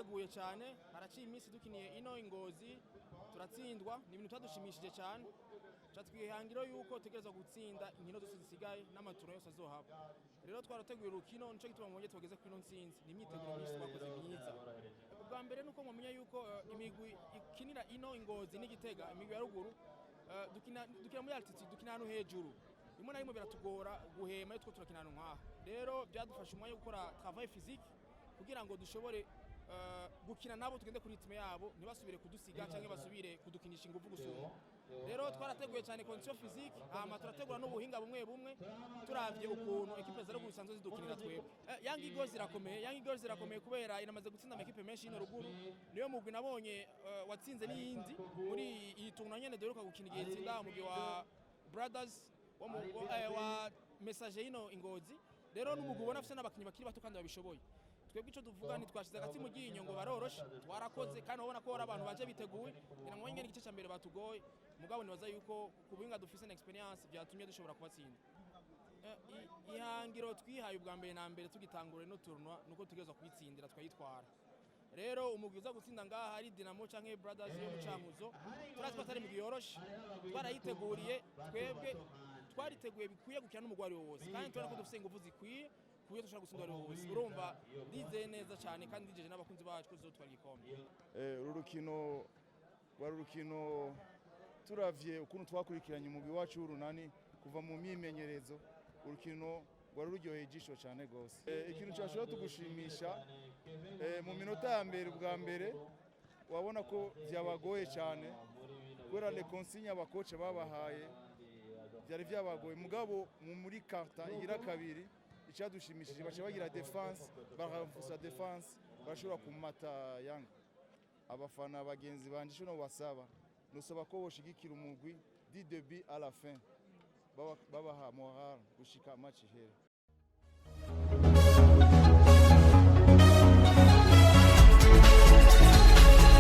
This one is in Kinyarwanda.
twiteguye cyane haraciye iminsi dukiniye ino Ingozi turatsindwa ni ibintu twadushimishije cyane twihangiro yuko tegereza gutsinda inkino zose zisigaye n'amaturo yose azohaba rero twarateguye urukino nico gituma mwongeye twageze kuri ino ntsinzi ni imyiteguro myinshi twakoze myiza ubwa mbere nuko mwamenya yuko imigwi ikinira ino Ingozi n'Igitega imigwi ya ruguru dukina muri altitude dukina hano hejuru rimwe na rimwe biratugora guhema yitwo turakina hano nkaha rero byadufasha umwanya wo gukora travail physique kugira ngo dushobore gukina nabo tugende kuri ritme yabo ntibasubire kudusiga cyangwa basubire kudukinisha ingufu gusumba rero twarateguye cyane condition physique turategura n'ubuhinga bumwe turavye ukuntu equipe zari gusanzwe zidukinira twebwe Young Eagles irakomeye kubera inamaze gutsinda amakipe menshi ino ruguru niyo mugwi nabonye watsinze n'iyindi muri iyi tournoi nyene duheruka gukina igihe tsinda umugwi wa Brothers wa Message ino Ingozi rero n'umugwi ubona afite n'abakinyi bakiri bato kandi babishoboye twebwe ico duvuga ni twashize agati mu ginyo ngo baroroshe twarakoze kandi ubona ko abantu baje biteguye ngira ngo nyene igice cya mbere batugoye mugabo nibaza yuko kubinga dufise experience byatumye dushobora kubatsinda ihangiro twihaye ubwa mbere na mbere tugitangura no tournoi nuko tugezwa kwitsindira twayitwara rero umugwi uza gutsinda ngaha ari Dinamo canke Brothers yo mucankuzo turazi batari mu giyoroshe twarayiteguriye twebwe twariteguye bikwiye gukina n'umugwari wose kandi turana ko dufise ingufu zikwiye kuyo tushaka gusindwa wose urumva ndizeye neza cyane kandi ndijeje n'abakunzi bacu ko zotwara igikombe urukino turavye ukuntu twakurikiranye umugwi wacu w'urunani kuva mu myimenyerezo urukino rwari ruryoheye ijisho cyane gose ikintu cyashobora tugushimisha mu minota ya mbere ubwa mbere wabona ko byabagoye cyane kubera les consignes abakoce babahaye byari byabagoye mugabo muri karta igira kabiri icyadushimishije bacha bagira defense barafusa defense bashobora kumata Yanga abafana bagenzi banje cyo no basaba nusaba ko boshigikira umugwi du début à la fin babaha moral gushika match here